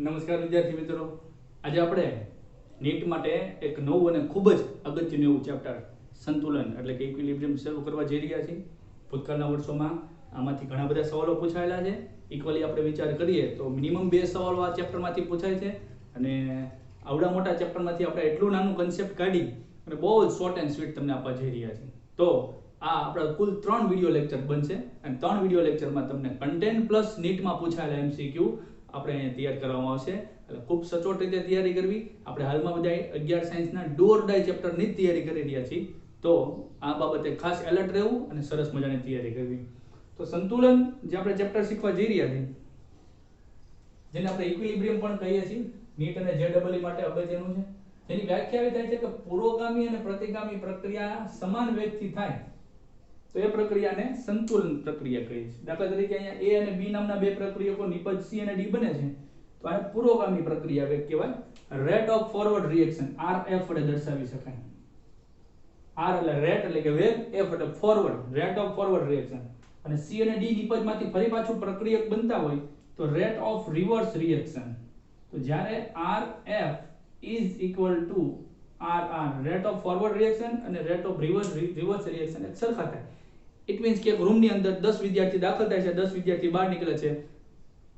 નમસ્કાર વિદ્યાર્થી મિત્રો, આજે આપણે નીટ માટે એક નવું અને ખૂબ જ અગત્યનું એવું ચેપ્ટર સંતુલન એટલે કે ઇક્વિલિબ્રિયમ શરૂ કરવા જઈ રહ્યા છીએ. ભૂતકાળના વર્ષોમાં આમાંથી ઘણા બધા સવાલો પૂછાયેલા છે. ઇક્વલી આપણે વિચાર કરીએ તો મિનિમમ 2 સવાલો આ ચેપ્ટરમાંથી પૂછાય છે અને આવડા મોટા ચેપ્ટરમાંથી આપણે એટલું નાનું કન્સેપ્ટ કાઢી અને બહુ જ શોર્ટ એન્ડ સ્વીટ તમને આપવા જઈ રહ્યા છીએ. તો આ આપણા કુલ 3 વિડીયો લેક્ચર બનશે અને 3 વિડીયો લેક્ચરમાં તમને કન્ટેન્ટ પ્લસ નીટમાં પૂછાયેલા એમસીક્યુ આપણે અહીંયા તૈયાર કરવામાં આવશે. એટલે ખૂબ સચોટ રીતે તૈયારી કરવી. આપણે હાલમાં બધા 11 સાયન્સના ડોર ડાય ચેપ્ટરની જ તૈયારી કરી રહ્યા છીએ. તો આ બાબતે ખાસ એલર્ટ રહેવું અને સરસ મજાની તૈયારી કરવી. તો સંતુલન જે આપણે ચેપ્ટર શીખવા જઈ રહ્યા છીએ, જેને આપણે ઇક્વિલિબ્રિયમ પણ કહીએ છીએ, નીટ અને જેડબલઈ માટે અગત્યનું છે. જેની વ્યાખ્યા એવી થાય છે કે પૂર્વગામી અને પ્રતિગામી પ્રક્રિયા સમાન વેગથી થાય તો એ પ્રક્રિયાને સંતુલન પ્રક્રિયા કહીએ છીએ. દાખલા તરીકે અહીંયા A અને B નામના બે પ્રક્રિયકો નિપજ C અને D બને છે, તો આ પુરોગામી પ્રક્રિયા વેગ કહેવાય. Rate of forward reaction RF વડે દર્શાવી શકાય. R એટલે રેટ એટલે કે વેગ, F એટલે forward, rate of forward reaction. અને C અને D નિપજમાંથી ફરી પાછું પ્રક્રિયક બનતા હોય તો રેટ ઓફ રિવર્સ રિએક્શન. તો જ્યારે RF is equal to RR, rate of forward reaction અને રેટ ઓફ રિવર્સ રિએક્શન એક સરખા થાય. ઇટ મીન્સ કે એક રૂમની અંદર 10 વિદ્યાર્થી દાખલ થાય છે, 10 વિદ્યાર્થી બહાર નીકળે છે,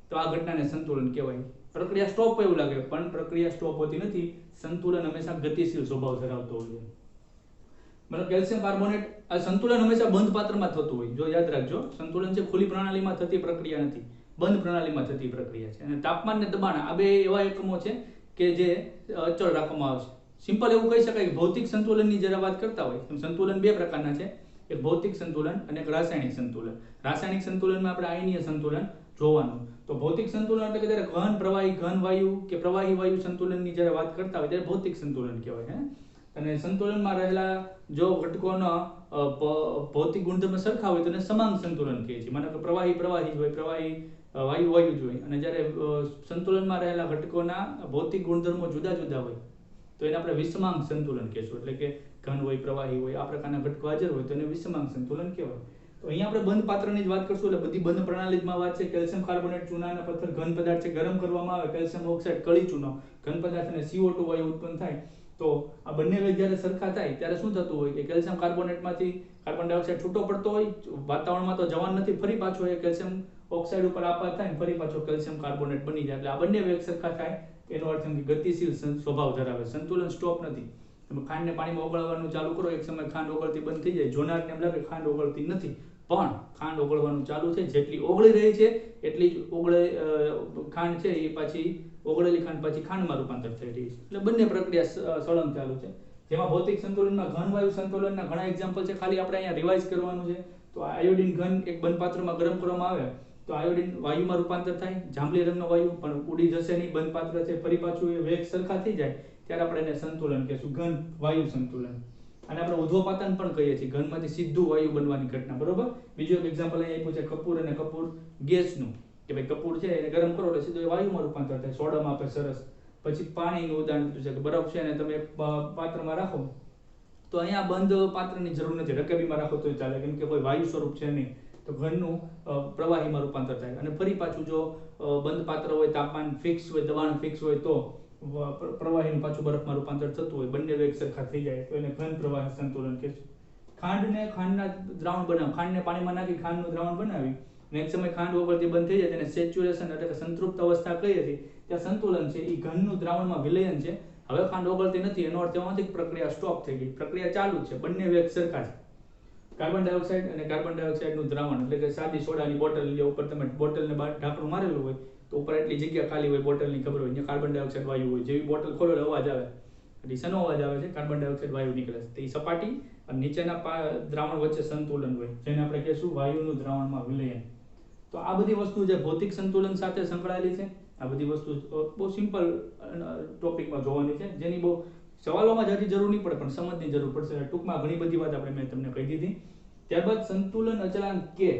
તો આ ઘટનાને સંતુલન કહેવાય. પ્રક્રિયા સ્ટોપ એવું લાગે, પણ પ્રક્રિયા સ્ટોપ હોતી નથી. સંતુલન હંમેશા ગતિશીલ સ્વભાવ ધરાવતો હોય છે. મતલબ કેલ્શિયમ કાર્બોનેટ આ સંતુલન હંમેશા બંધ પાત્રમાં થતું હોય. જો યાદ રાખજો, સંતુલન છે ખુલ્લી પ્રણાલીમાં થતી પ્રક્રિયા નથી, બંધ પ્રણાલીમાં થતી પ્રક્રિયા છે. અને તાપમાન અને દબાણ આ બે એવા એકમો છે કે જે અચળ રાખવામાં આવે છે. સિમ્પલ એવું કહી શકાય કે ભૌતિક સંતુલનની જ્યારે વાત કરતા હોય તો સંતુલન બે પ્રકારના છે, એક ભૌતિક સંતુલન અને એક રાસાયણિક સંતુલન. રાસાયણિક સંતુલનમાં આપણે આયનીય સંતુલન જોવાનું. તો ભૌતિક સંતુલન એટલે કે જ્યારે ઘન પ્રવાહી ઘન વાયુ કે પ્રવાહી વાયુ સંતુલનની જ્યારે વાત કરતા હોય ત્યારે ભૌતિક સંતુલન કહેવાય. અને સંતુલનમાં રહેલા જો ઘટકોનો ભૌતિક ગુણધર્મ સરખા હોય તો એને સમાંગ સંતુલન કહીએ છીએ. માનો કે પ્રવાહી પ્રવાહી જ હોય, પ્રવાહી વાયુ વાયુ જ હોય. અને જ્યારે સંતુલનમાં રહેલા ઘટકોના ભૌતિક ગુણધર્મો જુદા જુદા હોય તો એને આપણે વિષમાંગ સંતુલન કહેશું. એટલે કે ઘન હોય, પ્રવાહી હોય, આ પ્રકારના ઘટકો હાજર હોય તો એને વિષમાંગ સંતુલન કહેવાય. તો અહીંયા આપણે બંધ પાત્રની જ વાત કરશું. એટલે બધી બંધ પ્રણાલીમાં વાત છે. કેલ્શિયમ કાર્બોનેટ ચૂના અને પથ્થર ઘન પદાર્થ છે, ગરમ કરવામાં આવે, કેલ્શિયમ ઓક્સાઇડ કળી ચૂનો ઘન પદાર્થ અને CO2 વાયુ ઉત્પન્ન થાય. તો આ બંને વેગ જ્યારે સરખા થાય ત્યારે શું થતું હોય કે કેલ્શિયમ કાર્બોનેટમાંથી કાર્બન ડાયોક્સાઇડ છૂટો પડતો હોય, વાતાવરણમાં તો જવાન નથી, ફરી પાછો એ કેલ્શિયમ ઓક્સાઇડ ઉપર આપાત થાય, ફરી પાછો કેલ્શિયમ કાર્બોનેટ બની જાય. એટલે આ બંને વેગ સરખા થાય એનો અર્થ એમ કે ગતિશીલ સ્વભાવ ધરાવે. સંતુલન સ્ટોપ નથી. તમે ખાંડને પાણીમાં ઓગળવાનું ચાલુ કરો, એક સમય ખાંડ ઓગળતી બંધ થઈ જાય. જોનારને એમ લાગે ખાંડ ઓગળતી નથી, પણ ખાંડ ઓગળવાનું ચાલુ છે. જેટલી ઓગળી રહી છે એટલી જ ખાંડ છે એ પાછી ઓગળેલી ખાંડ પાછી ખાંડમાં રૂપાંતર થઈ રહી છે. એટલે બંને પ્રક્રિયા સળંગ ચાલુ છે. જેમાં ભૌતિક સંતુલનમાં ઘન વાયુ સંતુલનના ઘણા એક્ઝામ્પલ છે, ખાલી આપણે અહીંયા રિવાઇઝ કરવાનું છે. તો આયોડિન ઘન એક બંધ પાત્રમાં ગરમ કરવામાં આવે તો આયોડિન વાયુમાં રૂપાંતર થાય, જાંબલી રંગનો વાયુ પણ ઉડી જશે નહીં, બંધ પાત્ર છે, ફરી પાછું એ વેગ સરખા થઈ જાય ત્યારે આપણે એને સંતુલન કહીશું, ઘન વાયુ સંતુલન. અને આપણે ઉધ્વપાતન પણ કહીએ છીએ, ઘનમાંથી સીધું વાયુ બનવાની ઘટના. બરોબર. બીજું એક એક્ઝામ્પલ અહીં આપ્યું છે કપૂર અને કપૂર ગેસનું, કે ભાઈ કપૂર છે એને ગરમ કરો એટલે સીધું વાયુમાં રૂપાંતર થાય, સોડામાં આપણે સરસ. પછી પાણીનું ઉદાહરણ દીધું છે કે બરફ છે ને તમે પાત્રમાં રાખો તો અહીંયા બંધ પાત્રની જરૂર નથી, રકેબીમાં રાખો તો ચાલે, કેમ કે કોઈ વાયુ સ્વરૂપ છે નહીં. તો ઘનનું પ્રવાહીમાં રૂપાંતર થાય. અને ફરી પાછું જો બંધ પાત્ર હોય, તાપમાન ફિક્સ હોય, દબાણ ફિક્સ હોય તો પ્રવાહીનું પાછું બરફમાં રૂપાંતર થતું હોય, બંને વેગ સરખા થઈ જાય તો એને ઘન પ્રવાહી સંતુલન કહેશું. ખાંડના દ્રાવણ બનાવ, ખાંડને પાણીમાં નાખી ખાંડનું દ્રાવણ બનાવી અને એક સમય ખાંડ ઓગળતી બંધ થઈ જાય તેને સેચ્યુરેશન એટલે કે સંતૃપ્ત અવસ્થા કહીએ છીએ, ત્યાં સંતુલન છે. એ ઘનનું દ્રાવણમાં વિલયન છે. હવે ખાંડ ઓગળતી નથી, એનો અર્થ એવો નથી કે પ્રક્રિયા સ્ટોપ થઈ ગઈ, પ્રક્રિયા ચાલુ છે, બંને વેગ સરખા છે. કાર્બન ડાયોક્સાઇડ અને કાર્બન ડાયોક્સાઇડનું દ્રાવણ એટલે કે સાદી સોડાની બોટલ લે, ઉપર તમે બોટલને ઢાંકણું મારેલું હોય તો ઉપર એટલી જગ્યા ખાલી હોય, બોટલની ખબર હોય, ત્યાં કાર્બન ડાયોક્સાઇડ વાયુ હોય. જેવી બોટલ ખોલો એટલે અવાજ આવે, એટલે શેનો અવાજ આવે છે? કાર્બન ડાયોક્સાઇડ વાયુ નીકળે છે. તો એ સપાટી અને નીચેના દ્રાવણ વચ્ચે સંતુલન હોય, જેને આપણે કહીશું વાયુનું દ્રાવણમાં વિલયન. તો આ બધી વસ્તુ જે ભૌતિક સંતુલન સાથે સંકળાયેલી છે, આ બધી વસ્તુ બહુ સિમ્પલ ટોપિકમાં જોવાની છે, જેની બહુ સવાલોમાં જ હજી જરૂર નહીં પડે પણ સમજની જરૂર પડશે. ટૂંકમાં ઘણી બધી વાત આપણે મેં તમને કહી દીધી. ત્યારબાદ સંતુલન અચળાંક કે,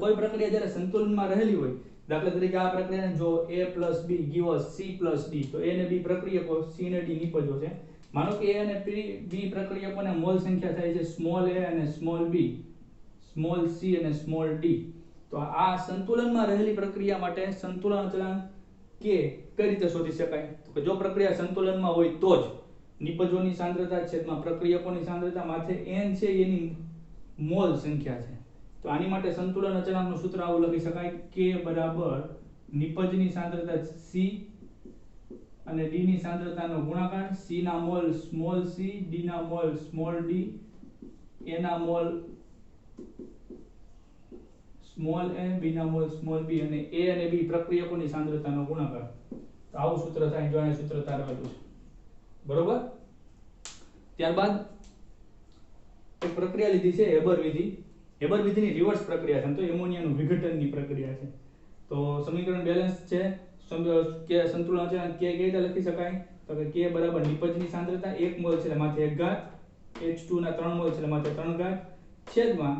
કોઈ પ્રક્રિયા જ્યારે સંતુલનમાં રહેલી હોય, દાખલા તરીકે આ પ્રક્રિયાને જો A plus B give us C plus D, તો A અને B પ્રક્રિયકો, C અને D નિપજો છે. માનો કે A અને B પ્રક્રિયકોના મોલ સંખ્યા થાય છે સ્મોલ a અને સ્મોલ b, સ્મોલ c અને સ્મોલ d. તો આ સંતુલનમાં રહેલી પ્રક્રિયા માટે સંતુલન અચળાંક કે કઈ રીતે શોધી શકાય? તો કે જો પ્રક્રિયા સંતુલનમાં હોય તો જ નિપજોની સાંદ્રતા છેદમાં પ્રક્રિયકોની સાંદ્રતા માથે n છે એની મોલ સંખ્યા છે. તો આની માટે સંતુલન અચળાંકનું સૂત્ર આવું લખી શકાય k બરાબર નિપજની સાંદ્રતા c અને d ની સાંદ્રતાનો ગુણાકાર, c ના મોલ સ્મોલ c, d ના મોલ સ્મોલ d, a ના મોલ સ્મોલ a, b ના મોલ સ્મોલ b અને a અને b પ્રક્રિયકોની સાંદ્રતાનો ગુણાકાર. તો આવું સૂત્ર થાય. જો આ સૂત્ર તારવેલું છે, બરોબર. ત્યારબાદ એક પ્રક્રિયા લીધી છે હેબર વિધિ. હેબર વિધિની રિવર્સ પ્રક્રિયા છે, તો એમોનિયાનું વિઘટનની પ્રક્રિયા છે. તો સમીકરણ બેલેન્સ છે કે સંતુલન અચળાંક k કઈ રીતે લખી શકાય? તો કે k બરાબર નિપજની સાંદ્રતા 1 મોલ છે એટલે માથે 1 ઘાત, H2 ના 3 મોલ છે એટલે માથે 3 ઘાત, છેદમાં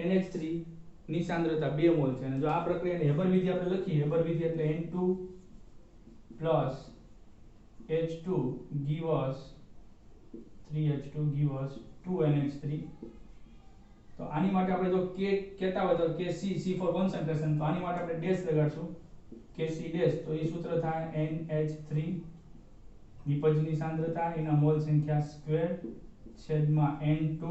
NH3 ની સાંદ્રતા 2 મોલ છે. અને જો આ પ્રક્રિયાની હેબર વિધિ આપણે લખીએ, હેબર વિધિ એટલે N2 plus H2 give us 3H2 give us 2NH3. તો આની માટે આપણે જો k કહેતા હોય તો C for concentration, તો આની માટે આપણે ડેશ લગાડશું Kc ડેશ. તો એ સૂત્ર થાય NH3 નિપજની સાંદ્રતા એના મોલ સંખ્યા સ્ક્વેર છેદમાં N2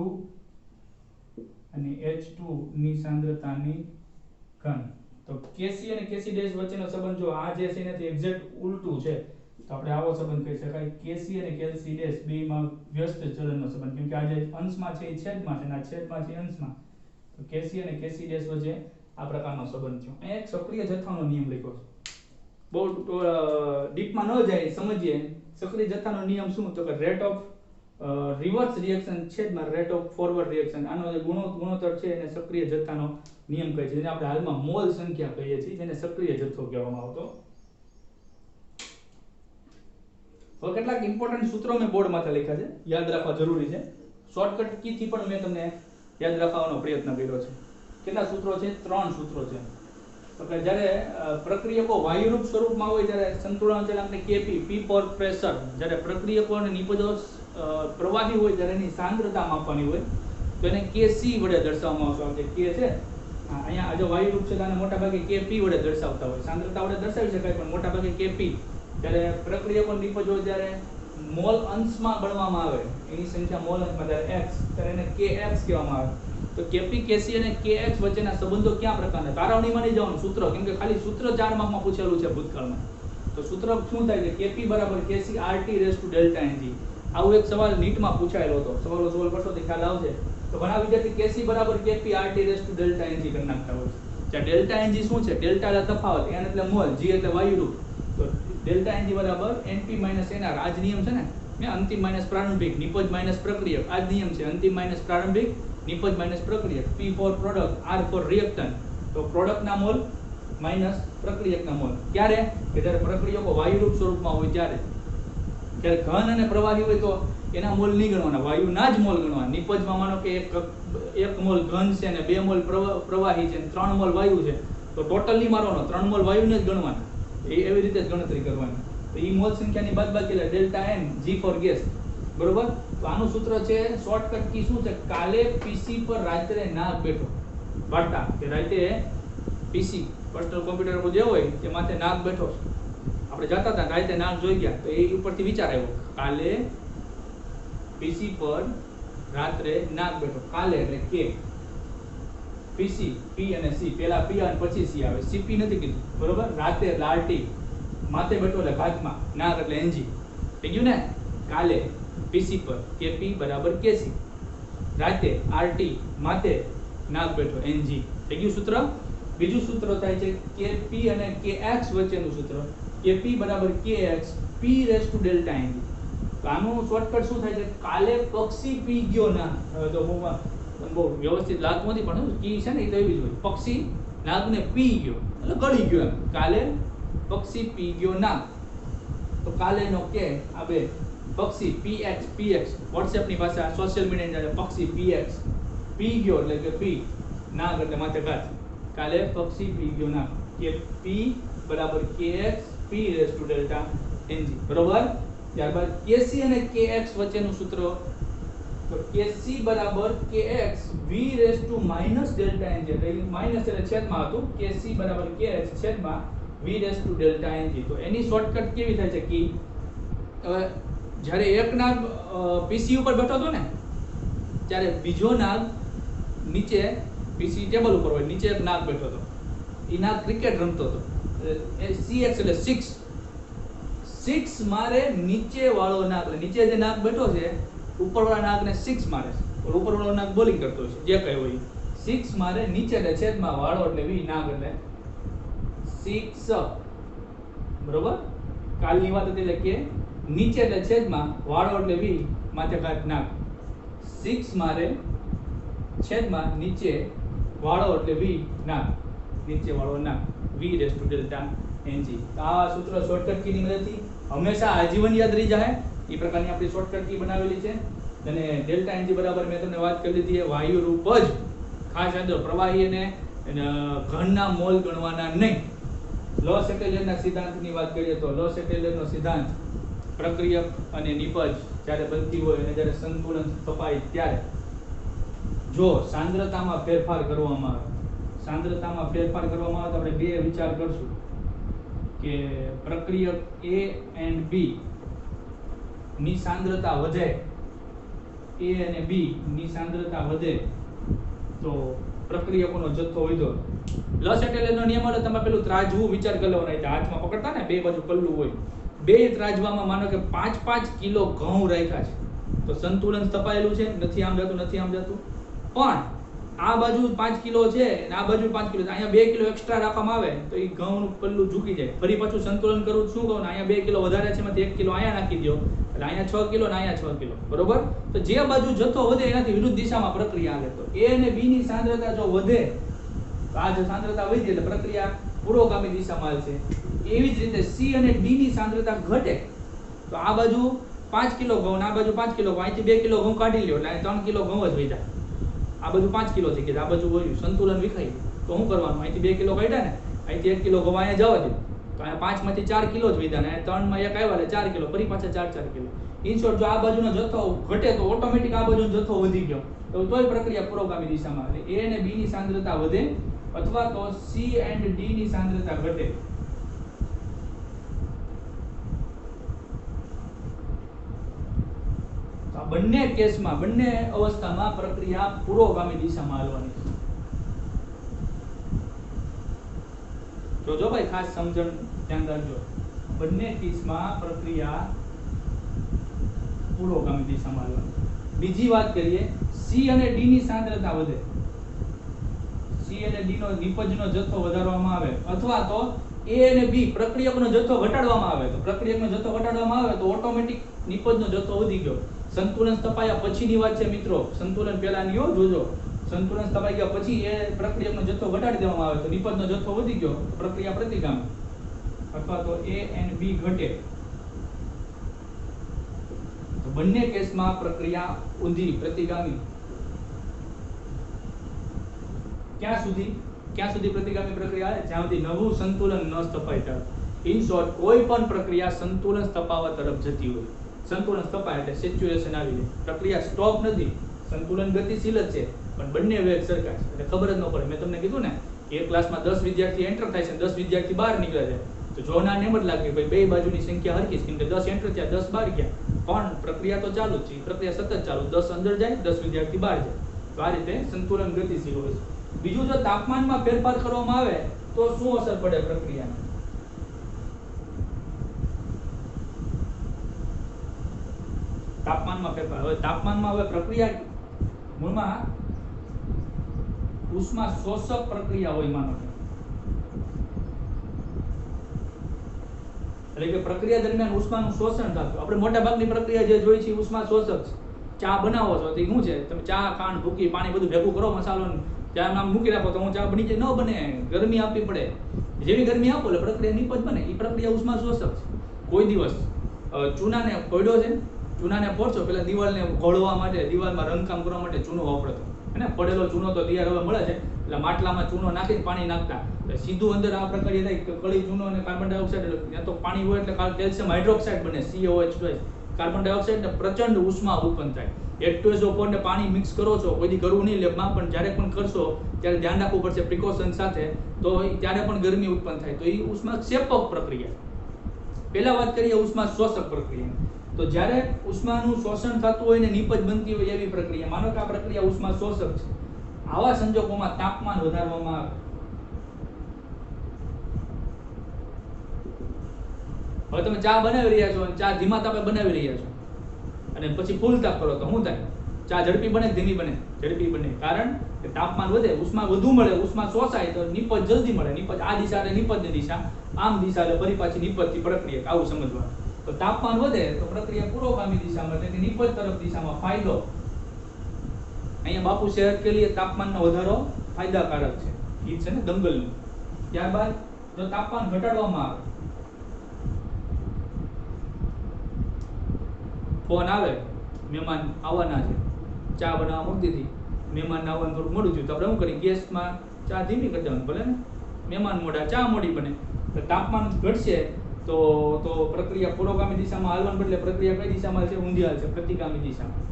અને H2 ની સાંદ્રતાની ઘન. તો Kc અને Kc ડેશ વચ્ચેનો સંબંધ જો આ જે છે એનાથી એક્ઝેક્ટ ઉલટું છે તો આપણે આવો સંબંધ કહી શકાય Kc અને Kc ડેશ બેમાં વ્યસ્ત ચલનનો સંબંધ. કેમ કે આ જે અંશમાં છે એ છેદમાં છે અને આ છેદમાં છે અંશમાં. તો Kc અને Kc ડેશ વચ્ચે આ પ્રકારનો સંબંધ છે. અહીંયા એક સક્રિય જથ્થાનો નિયમ લખ્યો છે. બહુ ડીપમાં ન જાય, સમજીએ. સક્રિય જથ્થાનો નિયમ શું? તો કે રેટ ઓફ રિવર્સ રિએક્શન છેદમાં રેટ ઓફ ફોરવર્ડ રિએક્શન. આનો જે ગુણોત્તર છે એને સક્રિય જથ્થાનો નિયમ કહે છે, જેને આપણે હાલમાં મોલ સંખ્યા કહીએ છીએ, જેને સક્રિય જથ્થો કહેવામાં આવતો. હવે કેટલાક ઇમ્પોર્ટન્ટ સૂત્રો મેં બોર્ડ માથે લખ્યા છે, યાદ રાખવા જરૂરી છે. શોર્ટકટ કી થી પણ મેં તમને યાદ રાખવાનો પ્રયત્ન કર્યો છે. કેટલા સૂત્રો છે? 3 સૂત્રો છે. તો કે જ્યારે પ્રક્રિયકો વાયુરૂપ સ્વરૂપમાં હોય ત્યારે સંતુલન અચળાંકને Kp, P ફોર પ્રેશર, જ્યારે પ્રક્રિયકો અને નિપજો પ્રવાહી હોય ત્યારે એની સાંદ્રતા માપવાની હોય તો એને Kc વડે દર્શાવવામાં આવશે. K છે અહીંયા આ જો વાયુરૂપ છે આને મોટા ભાગે Kp વડે દર્શાવતા હોય. સાંદ્રતા વડે દર્શાવી શકાય પણ મોટા ભાગે Kp. જ્યારે પ્રક્રિયકો નિપજો જ્યારે મોલ અંશમાં ગણવામાં આવે, એની સંખ્યા મોલ અંશમાં જ્યારે x, ત્યારે એને Kx કહેવામાં આવે. તો Kp, Kc અને Kx વચ્ચેના સંબંધો કયા પ્રકારના? તારવણીમાં નહીં જવાનું, સૂત્ર. કેમ કે ખાલી સૂત્ર 4 માર્કમાં પૂછેલું છે ભૂતકાળમાં. તો સૂત્ર શું થાય છે? Kp બરાબર Kc RT raise to delta Ng. આવો એક સવાલ નીટમાં પૂછાયેલો હતો. સવાલો સોલ્વ કરશો તો ખ્યાલ આવશે. તો ઘણા વિદ્યાર્થી Kc બરાબર Kp RT raise to delta Ng કરી નાખતા હોય છે. જ્યાં ડેલ્ટા Ng શું છે? ડેલ્ટા એટલે તફાવત, n એટલે મોલ, g એટલે વાયુરૂપ. તો ડેલ્ટા Ng બરાબર Np Nr. આ જ નિયમ છે ને, અંતિમ માઈનસ પ્રારંભિક, નિપજ માઈનસ પ્રક્રિયક. આ જ નિયમ છે, અંતિમ માઈનસ પ્રારંભિક, નિપજ માઈનસ પ્રક્રિયક. P for product, R for reactant. તો પ્રોડક્ટના મોલ માઈનસ પ્રક્રિયકના મોલ. ક્યારે? કે જ્યારે પ્રક્રિયકો વાયુરૂપ સ્વરૂપમાં હોય ત્યારે. જ્યારે ઘન અને પ્રવાહી હોય તો એના મોલ નહીં ગણવાના, વાયુના જ મોલ ગણવાના. નિપજમાં માનો કે એક મોલ ઘન છે અને 2 મોલ પ્રવાહી છે અને 3 મોલ વાયુ છે, તો ટોટલ નહીં મારવાનો, 3 મોલ વાયુને જ ગણવાના. એવી રીતે જ ગણતરી કરવાની. તો ઈ મોલ સંખ્યાની બાદબાકી એટલે delta n, g for gas. બરોબર. તો આનું સૂત્ર છે, શોર્ટકટ કી શું છે? કાલે પીસી પર રાત્રે નાગ બેઠો. વાર્તા કે રાતે પીસી પર્સનલ કોમ્પ્યુટર પર જે હોય તે માથે નાગ બેઠો. આપણે જતા હતા રાતે નાગ જોઈ ગયા, તો એ ઉપરથી વિચાર આવ્યો, કાલે પીસી પર રાત્રે નાગ બેઠો. કાલે એટલે કે પીસી, પી અને સી, પહેલા પી અને પછી સી આવે. સીપી નથી કીધું, બરોબર. રાતે એટલે આરટી, માથે બેઠો એટલે ઘાતમાં, નાગ એટલે એનજી. થઈ ગયું ને? કાલે પીસી પર કેપી બરાબર કેસી, રાતે આરટી, માથે નાગ બેઠો એનજી. થઈ ગયું સૂત્ર. બીજું સૂત્ર થાય છે કેપી અને કેએક્સ વચ્ચેનું સૂત્ર. કેપી બરાબર k x P rays to delta N. તો આનું શોર્ટકટ શું થાય છે? કાલે પક્ષી પી ગયો ના. તો બહુ વ્યવસ્થિત લાગતું નથી પણ કી છે ને એ તો એવી જ હોય. પક્ષી નાગને પી ગયો એટલે ગળી ગયો એમ. કાલે પક્ષી પી ગયો નાગ. તો કાલેનો કે આ બે પક્ષી px WhatsApp ની પાસે, સોશિયલ મીડિયા પક્ષી px, પી ગયો એટલે કે પી, નાગ એટલે માથે ઘાત. કાલે પક્ષી પી ગયો નાગ. કે p બરાબર kx p raise to delta ng. બરોબર. ત્યારબાદ kc અને kx વચ્ચેનું સૂત્ર. તો kc બરાબર kx v raise to minus delta ng. એટલે માઈનસ એટલે છેદમાં હતું. kc બરાબર kx છેદમાં v raise to delta ng. તો એની શોર્ટકટ કેવી થાય છે કી? હવે જ્યારે એક નાગ પીસી ઉપર બેઠો હતો ને ત્યારે બીજો નાગ નીચે પીસી ટેબલ ઉપર હોય, નીચે એક નાગ બેઠો હતો, એ નાગ ક્રિકેટ રમતો હતો, એ CX એટલે 6 મારે નીચે વાળો નાગ, નીચે જે નાગ બેઠો છે ઉપરવાળા નાગને 6 મારે છે, ઉપરવાળો નાગ બોલિંગ કરતો છે, જે કઈ હોય 6 મારે નીચે ને છેદમાં વાળો એટલે v નાગ એટલે 6, બરોબર. કાલની વાત હતી એટલે કે નીચે એટલે છેદમાં વાળો એટલે v માથે ઘાત નાગ, 6 મારે છેદમાં નીચે વાળો એટલે v નાગ, નીચે વાળો નાગ, v raise to delta ng. આ સૂત્ર શોર્ટકટ કી ની મદદથી હંમેશા આજીવન યાદ રહી જાય, એ પ્રકારની આપણી શોર્ટકટ કી બનાવેલી છે. અને ડેલ્ટા ng બરાબર મેં તમને વાત કરી દીધી, વાયુ રૂપ જ ખાસ યાદ રાખો, પ્રવાહી અને ઘનના મોલ ગણવાના નહીં. લોસ એટેલિયરના સિદ્ધાંતની વાત કરીએ તો લોસ એટેલિયરનો સિદ્ધાંત પ્રક્રિયક અને નિપજ જ્યારે બનતી હોય અને જ્યારે સંતુલન સ્થપાય ત્યારે જો સાંદ્રતામાં ફેરફાર કરવામાં આવે, સાંદ્રતામાં ફેરફાર કરવામાં આવે તો આપણે બે વિચાર કરશું કે પ્રક્રિયક A and B ની સાંદ્રતા વધે, A અને B ની સાંદ્રતા વધે તો પ્રક્રિયકોનો જથ્થો વધ્યો. લસ એટેલિયરનો નિયમ એટલે તમે પેલું ત્રાજવું વિચાર કરી લેવાનો, હાથમાં પકડતા ને બે બાજુ પલ્લું હોય, બે ત્રાજવામાં માનો કે 5-5 કિલો ઘઉં રાખ્યા છે તો સંતુલન સ્થપાયેલું છે, નથી આમ જતું નથી આમ જતું, પણ આ બાજુ 5 કિલો છે અને આ બાજુ 5 કિલો, અહીંયા 2 કિલો એક્સ્ટ્રા રાખવામાં આવે તો એ ઘઉંનું પલ્લું ઝૂકી જાય. ફરી પાછું સંતુલન કરવું શું કહું, અહીંયા 2 કિલો વધારે છે એમાંથી 1 કિલો અહીંયા નાખી દો એટલે અહીંયા 6 કિલો ને અહીંયા 6 કિલો, બરોબર. તો જે બાજુ જથ્થો વધે એનાથી વિરુદ્ધ દિશામાં પ્રક્રિયા આવે. તો A અને B ની સાંદ્રતા જો વધે તો આ જે સાંદ્રતા વધી એટલે પ્રક્રિયા પુરોગામી દિશામાં હાલશે. એવી જ રીતે C અને D ની સાંદ્રતા ઘટે તો આ બાજુ 5 કિલો ઘઉં અને આ બાજુ 5 કિલો ઘઉં, અહીંથી 2 કિલો ઘઉં કાઢી લ્યો એટલે 3 કિલો ઘઉં જ વધ્યા, આ બાજુ 5 કિલો થઈ ગયા, આ બાજુ વધ્યું, સંતુલન વિખાઈ. તો શું કરવાનું, અહીંથી 2 કિલો કાઢ્યા ને, અહીંથી 1 કિલો ઘઉં અહીંયા જવા દે તો અહીંયા 5 માંથી 4 કિલો જ વધ્યા ને 3 માં 1 આવ્યા એટલે 4 કિલો, ફરી પાછા 4 કિલો. ઇન શોર્ટ જો આ બાજુનો જથ્થો ઘટે તો ઓટોમેટિક આ બાજુનો જથ્થો વધી ગયો, તો તોય પ્રક્રિયા પુરોગામી દિશામાં આવે. A અને B ની સાંદ્રતા વધે અથવા તો C and D ની સાંદ્રતા ઘટે. આ બંને કેસમાં, બંને અવસ્થામાં પ્રક્રિયા પુરોગામી દિશામાં હાલવાની છે. જોજો ભાઈ, ખાસ સમજણ ધ્યાન રાખજો, બંને કેસમાં પ્રક્રિયા પુરોગામી દિશામાં હાલવાની. બીજી વાત કરીએ, C અને D ની સાંદ્રતા વધે, C અને D નો નિપજનો જથ્થો વધારવામાં આવે અથવા તો A અને B પ્રક્રિયકનો જથ્થો ઘટાડવામાં આવે, તો પ્રક્રિયકનો જથ્થો ઘટાડવામાં આવે તો ઓટોમેટિક નિપજનો જથ્થો વધી ગયો. સંતુલન સ્થપાયા પછીની વાત છે મિત્રો, સંતુલન પહેલાની હો, જોજો. સંતુલન સ્થપાઈ ગયા પછી એ પ્રક્રિયકનો જથ્થો ઘટાડી દેવામાં આવે તો નિપજનો જથ્થો વધી ગયો, પ્રક્રિયા પ્રતિગામી. અથવા તો A and B ઘટે તો બંને કેસમાં પ્રક્રિયા ઊંધી પ્રતિગામી. ક્યાં સુધી પ્રતિગામી પ્રક્રિયા આવે? જ્યાં સુધી નવું સંતુલન ન સ્થપાય ત્યારે. ઇન શોર્ટ, કોઈ પણ પ્રક્રિયા સંતુલન સ્થપાવવા તરફ જતી હોય, સંતુલન સ્થપાય એટલે સેચ્યુરેશન આવી જાય, પ્રક્રિયા સ્ટોપ નથી, સંતુલન ગતિશીલ જ છે પણ બંને વેગ સરખા છે એટલે ખબર જ ન પડે. મેં તમને કીધું ને કે એક ક્લાસમાં 10 વિદ્યાર્થી એન્ટર થાય છે, 10 વિદ્યાર્થી બહાર નીકળે છે, તો જોનારને એમ જ લાગે ભાઈ બે બાજુની સંખ્યા હરખી છે, કેમ કે 10 એન્ટર થયા 10 બહાર ગયા, પણ પ્રક્રિયા તો ચાલુ જ છે, પ્રક્રિયા સતત ચાલુ, 10 અંદર જાય 10 વિદ્યાર્થી બહાર જાય. તો આ રીતે સંતુલન ગતિશીલ હોય છે. બીજું, જો તાપમાનમાં ફેરફાર કરવામાં આવે તો શું અસર પડે પ્રક્રિયાને? તાપમાનમાં ફેરફાર, હવે તાપમાનમાં હવે પ્રક્રિયા મૂળમાં ઉષ્મા શોષક પ્રક્રિયા હોય, માનો કે એટલે કે પ્રક્રિયા દરમિયાન ઉષ્માનું શોષણ થતું. આપણે મોટા ભાગની પ્રક્રિયા જે જોઈ છે ઉષ્મા શોષક છે. ચા બનાવો છો તો શું છે, તમે ચા, ખાંડ, ભૂકી, પાણી બધું ભેગું કરો, મસાલો ચા નામ મૂકી રાખો તો હું ચા બની જાય, ન બને, ગરમી આપવી પડે. જેવી ગરમી આપો એટલે પ્રક્રિયા નિપજ બને. એ પ્રક્રિયા ઉષ્મા શોષક છે. કોઈ દિવસ ચૂનાને ફોડ્યો છે, ચૂનાને ફોડશો પેલા દિવાલને ઘોળવા માટે, દિવાલમાં રંગકામ કરવા માટે ચૂનો વાપરતો, અને પડેલો ચૂનો તો તૈયાર હવે મળે છે એટલે માટલામાં ચૂનો નાખીને પાણી નાખતા, સીધું અંદર આ પ્રક્રિયા થાય, કળી ચૂનો અને કાર્બન ડાયોક્સાઇડ, ત્યાં તો પાણી હોય એટલે કેલ્શિયમ હાઇડ્રોક્સાઇડ બને, CaOH2, કાર્બન ડાયોક્સાઇડ ને પ્રચંડ ઉષ્મા ઉત્પન્ન થાય. H2SO4 ને પાણી મિક્સ કરો છો, કોઈથી કરવું નહીં લેબમાં, પણ જ્યારે પણ કરશો ત્યારે ધ્યાન રાખવું પડશે પ્રિકોશન સાથે, તો ત્યારે પણ ગરમી ઉત્પન્ન થાય. તો એ ઉષ્મા ક્ષેપક પ્રક્રિયા. પહેલા વાત કરીએ ઉષ્મા શોષક પ્રક્રિયા. તો જ્યારે ઉષ્માનું શોષણ થતું હોય ને નીપજ બનતી હોય એવી પ્રક્રિયા, માનો કે આ પ્રક્રિયા ઉષ્મા શોષક છે, આવા સંજોગોમાં તાપમાન વધારવામાં આવે. હવે તમે ચા બનાવી રહ્યા છો અને ચા ધીમા તાપે બનાવી રહ્યા છો અને પછી ફૂલ તાપ કરો તો શું થાય? ચા ઝડપી બને કે ધીમી બને? ઝડપી બને. કારણ કે તાપમાન વધે, ઉષ્મા વધુ મળે, ઉષ્મા શોષાય તો નીપજ જલ્દી મળે. નીપજ આ દિશા એટલે નીપજની દિશા, આમ દિશા એટલે ફરી પાછી નીપજથી પ્રક્રિયા. આવું સમજવાનું. તો તાપમાન વધે તો પ્રક્રિયા પુરોગામી દિશામાં એટલે કે નીપજ તરફ દિશામાં ફાયદો. અહીંયા બાપુ શહેર કે લીએ તાપમાનનો વધારો ફાયદાકારક છે, ગીત છે ને દંગલનું. ત્યારબાદ જો તાપમાન ઘટાડવામાં આવે, ફોન આવે, મહેમાન આવવાના છે, ચા બનાવવા મૂકી દીધી, મહેમાન આવવાનું થોડું મોડું થયું, તો આપણે શું કરીએ? ગેસમાં ચા ધીમી કરી દેવાનું, ભલે ને મહેમાન મોડા, ચા મોડી બને. તો તાપમાન ઘટશે તો પ્રક્રિયા પુરોગામી દિશામાં હાલવાને બદલે પ્રક્રિયા કઈ દિશામાં છે? ઊંધી હાલશે, પ્રતિગામી દિશામાં.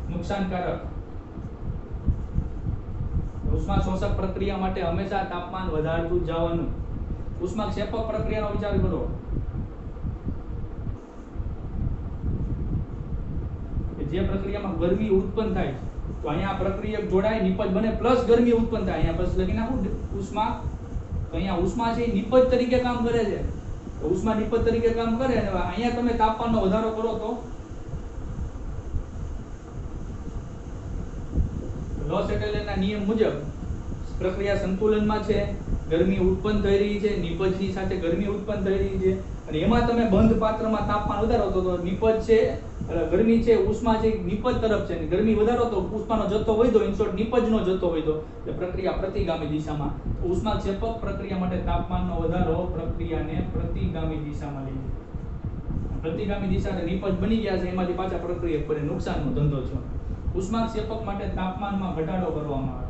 નુકસાનકારક. ઉષ્મા શોષક પ્રક્રિયા માટે હંમેશા તાપમાન વધારતું જવાનું. ઉષ્મા ક્ષેપક પ્રક્રિયાનો વિચાર કરો. જે પ્રક્રિયામાં ગરમી ઉત્પન્ન થાય, તો અહીંયા પ્રક્રિયક જોડાય, નિપજ બને, પ્લસ ગરમી ઉત્પન્ન થાય. અહીંયા બસ લખી નાખું ઉષ્મા. તો અહીંયા ઉષ્મા છે નિપજ તરીકે કામ કરે છે. તો ઉષ્મા નિપજ તરીકે કામ કરે અને અહીંયા તમે તાપમાનનો વધારો કરો તો લો સેટેલના નિયમ મુજબ પ્રક્રિયા સંતુલનમાં છે, ગરમી ઉત્પન્ન થઈ રહી છે, નિપજની સાથે ગરમી ઉત્પન્ન થઈ રહી છે, અને એમાં તમે બંધ પાત્રમાં તાપમાન વધારો તો નિપજ છે, ગરમી છે, ઉષ્મા છે નિપજ તરફ છે, ગરમી વધારો તો ઉષ્માનો જથ્થો વધ્યો, ઇન શોર્ટ નિપજનો જથ્થો વધ્યો, એટલે પ્રક્રિયા પ્રતિગામી દિશામાં. ઉષ્મા ક્ષેપક પ્રક્રિયા માટે તાપમાનનો વધારો પ્રક્રિયાને પ્રતિગામી દિશામાં લઈ જાય. પ્રતિગામી દિશા એટલે નિપજ બની ગયા છે, એમાંથી પાછા પ્રક્રિયક બને, નુકસાનનો ધંધો છે. ઉષ્મા ક્ષેપક માટે તાપમાનમાં ઘટાડો કરવામાં આવે,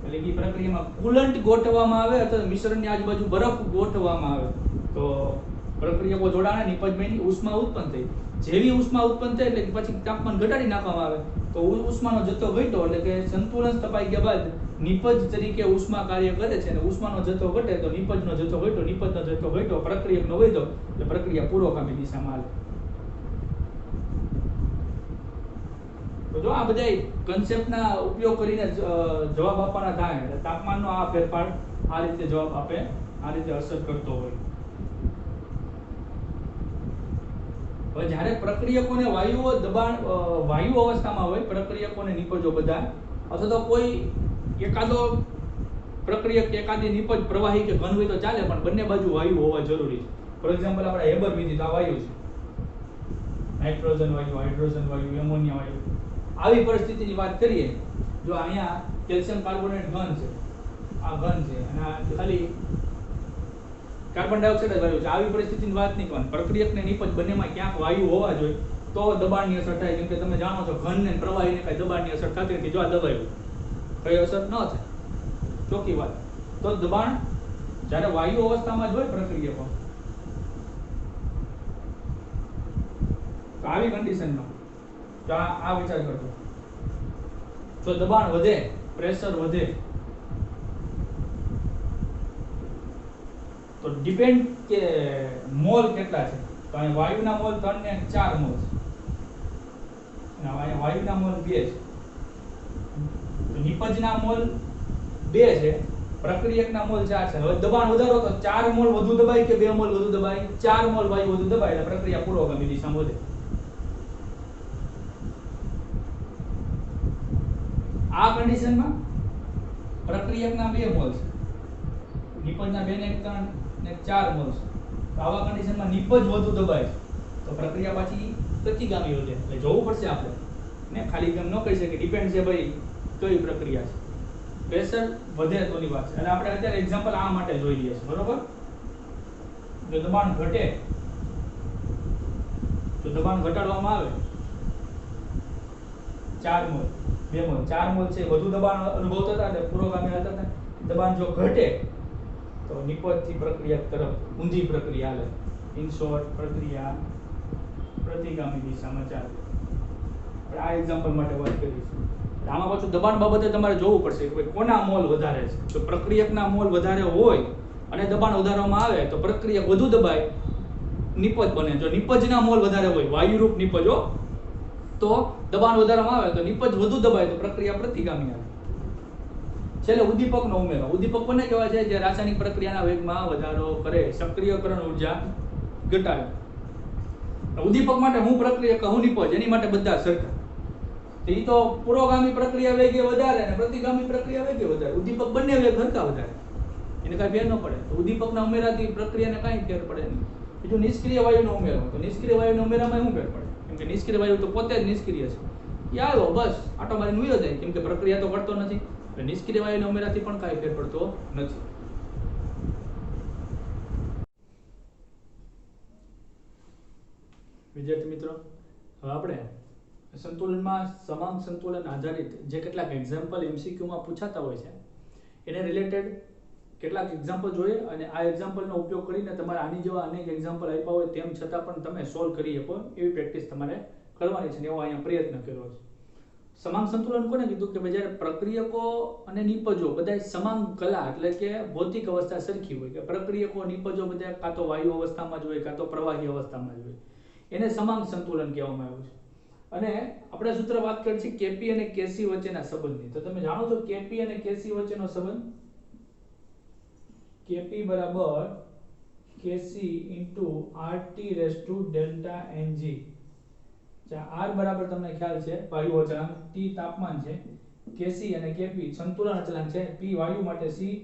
એટલે કે પ્રક્રિયામાં કુલન્ટ ગોઠવવામાં આવે અથવા મિશ્રણની આજુબાજુ બરફ ગોઠવવામાં આવે તો પ્રક્રિયકો જોડાણા, નિપજમાંની ઉષ્મા ઉત્પન્ન થઈ. જેવી ઉષ્મા ઉત્પન્ન થાય એટલે પછી તાપમાન ઘટાડી નાખવામાં આવે તો ઉષ્માનો જથ્થો ઘટ્યો, એટલે કે સંતુલન સ્થપાઈ ગયા બાદ નિપજ તરીકે ઉષ્મા કાર્ય કરે છે અને ઉષ્માનો જથ્થો ઘટે તો નિપજનો જથ્થો ઘટ્યો, નિપજનો જથ્થો ઘટ્યો, પ્રક્રિયકનો વધ્યો, એટલે પ્રક્રિયા પુરોગામી દિશામાં હાલે. તો જો આ બધા કન્સેપ્ટના ઉપયોગ કરીને જવાબ આપવાના થાય એટલે તાપમાનનો આ ફેરફાર આ રીતે જવાબ આપે, આ રીતે અસર કરતો હોય. હવે જ્યારે પ્રક્રિયકોને વાયુઓ દબાણ વાયુ અવસ્થામાં હોય, પ્રક્રિયકોને નિપજો બધા, અથવા તો કોઈ એકાદો પ્રક્રિયક એકાદી નિપજ પ્રવાહી કે ઘન હોય તો ચાલે, પણ બંને બાજુ વાયુ હોવા જરૂરી છે. ફોર એક્ઝામ્પલ આપણે હેબર વિધિ આ વાયુ છે, નાઇટ્રોજન વાયુ, હાઇડ્રોજન વાયુ, એમોનિયા વાયુ. આવી પરિસ્થિતિની વાત કરીએ, જો અહીંયા કેલ્શિયમ કાર્બોનેટ ઘન છે, આ ઘન છે અને આ ખાલી કાર્બન ડાયોક્સાઇડ વાયુ છે, આવી પરિસ્થિતિની વાત નહીં કરવાની. પ્રક્રિયક ને નિપજ બંનેમાં ક્યાંક વાયુ હોવા જોઈએ તો દબાણની અસર થાય. કેમ કે તમે જાણો છો ઘન ને પ્રવાહીને કઈ દબાણની અસર થતી નથી. જો આ દબાયું કઈ અસર ન થાય, ચોખ્ખી વાત. તો દબાણ જ્યારે વાયુ અવસ્થામાં જ હોય પ્રક્રિયકો, તો આવી કન્ડિશનમાં તો આ વિચાર કરજો. જો દબાણ વધે, પ્રેશર વધે, તો ડિપેન્ડ કે મોલ કેટલા છે. તો અહીં વાયુના મોલ 3 ને 4 મોલ છે અને અહીંયા વાયુના મોલ 2 છે. તો નિપજના મોલ 2 છે, પ્રક્રિયકના મોલ 4 છે. હવે દબાણ વધારો તો 4 મોલ વધુ દબાય કે 2 મોલ વધુ દબાય? 4 મોલ વાયુ વધુ દબાય એટલે પ્રક્રિયા પુરોગામી દિશામાં વધે. આ કન્ડિશનમાં પ્રક્રિયકના 2 મોલ છે, નિપજના 2 ને 3 ને 4 મોલ છે. તો આવા કન્ડિશનમાં નિપજ વધુ દબાય તો પ્રક્રિયા પાછી પ્રતિગામી વધે. એટલે જોવું પડશે આપણે ને, ખાલી એમ ન કહી શકે ડિપેન્ડ છે ભાઈ કઈ પ્રક્રિયા છે. પ્રેશર વધે તોની વાત છે. અને આપણે અત્યારે એક્ઝામ્પલ આ માટે જોઈ લઈએ છીએ, બરોબર? જો દબાણ ઘટે તો દબાણ ઘટાડવામાં આવે 4 મોલ 2 મોલ 4 મોલ છે વધુ દબાણ અનુભવતા હતા એટલે પુરોગામી હાલતા હતા. દબાણ જો ઘટે તો નિપજથી પ્રક્રિયા તરફ ઊંધી પ્રક્રિયા હાલે. ઇન શોર્ટ પ્રક્રિયા પ્રતિગામી દિશામાં ચાલે. આપણે આ એક્ઝામ્પલ માટે વાત કરીશું. આમાં પાછું દબાણ બાબતે તમારે જોવું પડશે કે ભાઈ કોના મોલ વધારે છે. જો પ્રક્રિયકના મોલ વધારે હોય અને દબાણ વધારવામાં આવે તો પ્રક્રિયક વધુ દબાય, નિપજ બને. જો નિપજના મોલ વધારે હોય, વાયુરૂપ નિપજો, તો દબાણ વધારવામાં આવે તો નિપજ વધુ દબાય તો પ્રક્રિયા પ્રતિગામી આવે. છેલ્લે ઉદ્દીપકનો ઉમેરો. ઉદ્દીપક કોને કહેવાય છે? જે રાસાયણિક પ્રક્રિયાના વેગમાં વધારો કરે, સક્રિયકરણ ઉર્જા ઘટાડે. ઉદ્દીપક માટે હું પ્રક્રિયક હું નિપજ, એની માટે બધા સરખા. એ તો પુરોગામી પ્રક્રિયા વેગે વધારે અને પ્રતિગામી પ્રક્રિયા વેગે વધારે. ઉદ્દીપક બંને વેગ સરખા વધારે, એને કાંઈ ફેર ન પડે. તો ઉદ્દીપકના ઉમેરાથી પ્રક્રિયાને કાંઈ ફેર પડે નહીં. બીજું નિષ્ક્રિય વાયુનો ઉમેરો. તો નિષ્ક્રિય વાયુના ઉમેરામાં શું ફેર પડે? કેમ કે નિષ્ક્રિય વાયુ તો પોતે જ નિષ્ક્રિય છે. એ આવ્યો બસ આટો મારીને વયો જાય, કેમ કે પ્રક્રિયા તો કરતો નથી. એટલે નિષ્ક્રિય વાયુના ઉમેરાથી પણ કાંઈ ફેર પડતો નથી. વિદ્યાર્થી મિત્રો, હવે આપણે સંતુલનમાં સમાન સંતુલન આધારિત જે કેટલાક એક્ઝામ્પલ એમસીક્યુમાં પૂછાતા હોય છે એને રિલેટેડ કેટલાક એક્ઝામ્પલ જોઈએ અને આ એક્ઝામ્પલનો ઉપયોગ કરીને તમારે આની જેવા અનેક એક્ઝામ્પલ આપ્યા હોય તેમ છતાં પણ તમે સોલ્વ કરી શકો એવી પ્રેક્ટિસ તમારે કરવાની છે. એવો અહીંયા પ્રયત્ન કર્યો છે. સમાન સંતુલન કોને કીધું? કે ભાઈ જ્યારે પ્રક્રિયકો અને નિપજો બધા સમાન કલા એટલે કે ભૌતિક અવસ્થા સરખી હોય, કે પ્રક્રિયકો નિપજો બધા કાં તો વાયુ અવસ્થામાં જ હોય કાં તો પ્રવાહી અવસ્થામાં જ હોય, એને સમાન સંતુલન કહેવામાં આવ્યું છે. અને આપણે સૂત્ર વાત કરી છે કેપી અને કેસી વચ્ચેના સંબંધની. તો તમે જાણો છો કેપી અને કેસી વચ્ચેનો સંબંધ કેપી બરાબર Kc into RT raise to delta ng. R બરાબર તમને ખ્યાલ છે વાયુ અચળાંક, ટી તાપમાન છે, કેસી અને કેપી સંતુલન અચળાંક છે, પી વાયુ માટે, સી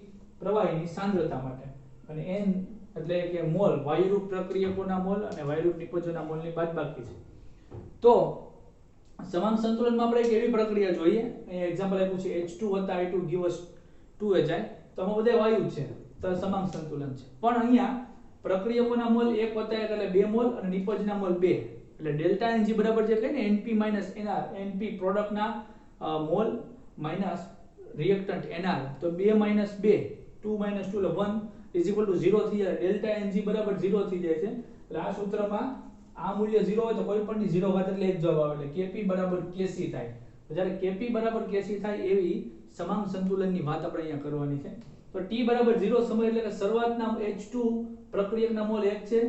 પ્રવાહીની સાંદ્રતા માટે અને એન એટલે કે મોલ વાયુરૂપ પ્રક્રિયકોના મોલ અને વાયુરૂપ નિપજોના મોલની બાદબાકી છે. તો સમાન સંતુલનમાં આપણે એક એવી પ્રક્રિયા જોઈએ, અહીંયા એક્ઝામ્પલ આપ્યું છે H2 + I2 give us 2Hi. તો આમાં બધા વાયુ છે તો સમાન સંતુલન છે. પણ અહીંયા પ્રક્રિયકોના મોલ 1 + 1 એટલે 2 મોલ અને નિપજના મોલ 2 એટલે ડેલ્ટા Ng બરાબર જે કહે ને Np - Nr, Np પ્રોડક્ટના મોલ માઈનસ રિએક્ટન્ટ Nr, તો 2 - 2 2 - 2 એટલે 1 = 0 થઈ જાય. ડેલ્ટા Ng બરાબર 0 થઈ જાય છે. એટલે આ સૂત્રમાં આ મૂલ્ય 0 હોય તો કોઈ પણ ની 0 ઘાત એટલે એક જવાબ આવે એટલે Kp બરાબર Kc થાય. તો જ્યારે Kp બરાબર Kc થાય એવી સમાન સંતુલનની વાત આપણે અહીંયા કરવાની છે. તો T બરાબર 0 સમય એટલે કે શરૂઆતના H2 પ્રક્રિયકના મોલ 1 છે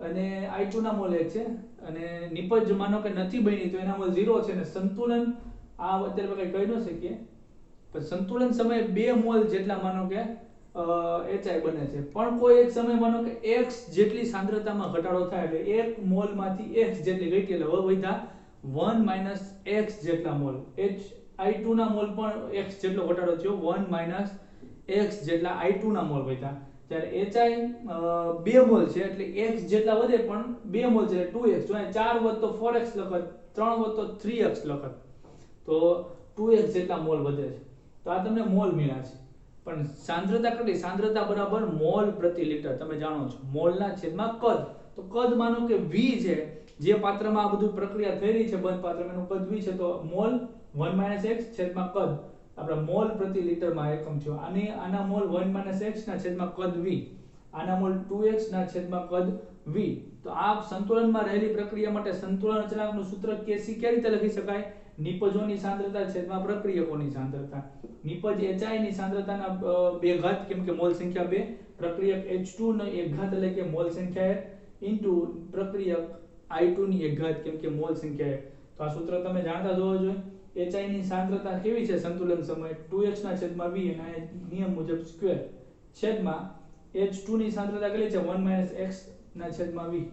અને I2 ના મોલ 1 છે અને નિપજ માનો કે નથી બની તો એના મોલ 0 છે અને સંતુલન આ અત્યારે કઈ કહી ન શકીએ પણ સંતુલન સમયે 2 મોલ જેટલા માનો કે HI બને છે. પણ કોઈ એક સમય માનો કે x જેટલી સાંદ્રતામાં ઘટાડો થાય એટલે 1 મોલમાંથી x જેટલી ઘટી એટલે વધ્યા 1 - x જેટલા મોલ. I2 ના મોલ પણ x જેટલો ઘટાડો થયો 1 - x જેટલા I2 ના મોલ વધ્યા. જ્યારે HI 2 મોલ છે એટલે x જેટલા વધે પણ 2 મોલ છે એટલે 2x. જો 4 વધતો 4x લખત, 3 વધતો 3x લખત તો 2x જેટલા મોલ વધે છે. તો આ તમને મોલ મળ્યા છે. પણ સાંદ્રતા કેટલી? સાંદ્રતા બરાબર મોલ પ્રતિ લિટર. તમે જાણો છો મોલના છેદમાં કદ. તો કદ માનો કે v છે, જે પાત્રમાં આ બધું પ્રક્રિયા થઈ રહી છે બંધ પાત્રમાં એનું કદ v છે તો મોલ 1 - x છેદમાં કદ આપણા મોલ પ્રતિ લિટરમાં એકમ થયો. આના મોલ 1 - x ના છેદમાં કદ v, આના મોલ 2x ના છેદમાં કદ v. તો આ સંતુલનમાં રહેલી પ્રક્રિયા માટે સંતુલન અચળાંકનું સૂત્ર Kc કેવી રીતે લખી શકાય? નિપજોની સાંદ્રતા છેદમાં પ્રક્રિયકોની સાંદ્રતા. નિપજ HI ની સાંદ્રતાના 2 ઘાત કેમ કે મોલ સંખ્યા 2, પ્રક્રિયક H2 નો 1 ઘાત એટલે કે મોલ સંખ્યા 1 ઇન્ટુ પ્રક્રિયક I2 ની 1 ઘાત કેમ કે મોલ સંખ્યા 1. તો આ સૂત્ર તમે જાણતા જ હોવા જોઈએ. HI ની સાંદ્રતા કેવી છે સંતુલન સમયે 2x ના છેદમાં v અને નિયમ મુજબ સ્ક્વેર છેદમાં H2 ની સાંદ્રતા કેટલી છે 1 - x ના છેદમાં v.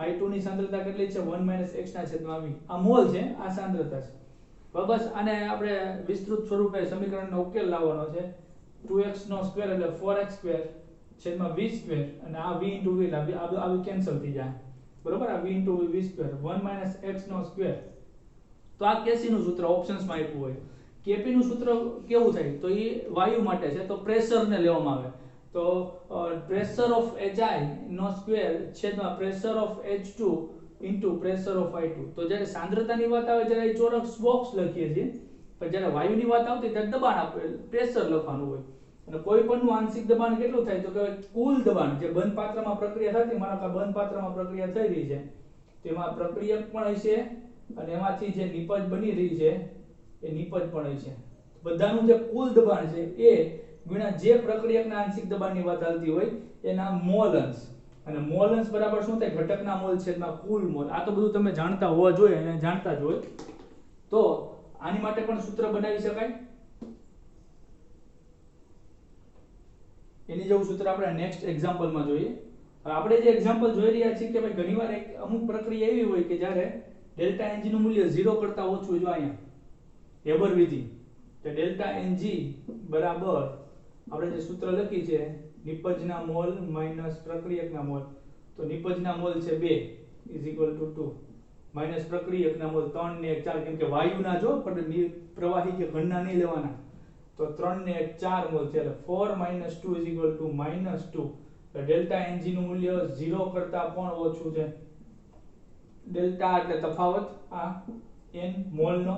I2 ની સાંદ્રતા કેટલી છે 1 - x ના છેદમાં v. આ મોલ છે, આ સાંદ્રતા છે. બસ આને આપણે વિસ્તૃત સ્વરૂપે સમીકરણનો ઉકેલ લાવવાનો છે. 2x નો સ્ક્વેર એટલે 4x સ્ક્વેર છેદમાં v સ્ક્વેર અને આ v * v આ કેન્સલ થઈ જાય. બરોબર? આ v * v સ્ક્વેર 1 - x નો સ્ક્વેર. તો આ કેસી નું સૂત્ર ઓપ્શન્સમાં આપ્યું હોય. કેપી નું સૂત્ર કેવું થાય? તો એ વાયુ માટે છે તો પ્રેશરને લેવામાં આવે. તો પ્રેશર ઓફ HI નો સ્ક્વેર છેદમાં pressure of H2 into pressure of I2. તો જ્યારે સાંદ્રતાની વાત આવે ત્યારે ચોરસ બોક્સ લખીએ છીએ, પણ જ્યારે વાયુની વાત આવતી ત્યારે દબાણ આપેલ પ્રેશર લખવાનું હોય. અને કોઈ પણનું આંશિક દબાણ કેટલું થાય? તો કે કુલ દબાણ જે બંધ પાત્રમાં પ્રક્રિયા થતી, માનો કે બંધ પાત્રમાં પ્રક્રિયા થઈ રહી છે તેમાં પ્રક્રિયક પણ હશે અને એમાંથી જે નિપજ બની રહી છે એ નિપજ પણ હશે. બધાનું જે કુલ દબાણ છે એ ગુણ્યા જે પ્રક્રિયકના આંશિક દબાણની વાત ચાલતી હોય એના મોલ અંશ, અને મોલ અંશ બરાબર શું થાય? ઘટકના મોલ છેદમાં કુલ મોલ. આ તો બધું તમે જાણતા હોવા જોઈએ અને જાણતા જ હોય. તો આની માટે પણ સૂત્ર બનાવી શકાય. એની જેવું સૂત્ર આપણે નેક્સ્ટ એક્ઝામ્પલમાં જોઈએ. હવે આપણે જે એક્ઝામ્પલ જોઈ રહ્યા છીએ કે ભાઈ ઘણીવાર એક અમુક પ્રક્રિયા એવી હોય કે જ્યારે ડેલ્ટા Ng નું મૂલ્ય 0 કરતા ઓછું, જો અહીંયા હેબર વિધિ, તો ડેલ્ટા Ng બરાબર આપણે જે સૂત્ર લખી છે નિપજના મોલ માઈનસ પ્રક્રિયકના મોલ, તો નિપજના મોલ છે 2 2 માઈનસ પ્રક્રિયકના મોલ 3 ને 1 4, કેમ કે વાયુના જો પ્રવાહી કે ઘનના નહીં લેવાના, તો 3 ને 1 4 મોલ છે, એટલે 4 - 2 -2. તો ડેલ્ટા Ng નું મૂલ્ય 0 કરતા પણ ઓછું છે. ડેલ્ટા એટલે તફાવત, આ n મોલ નો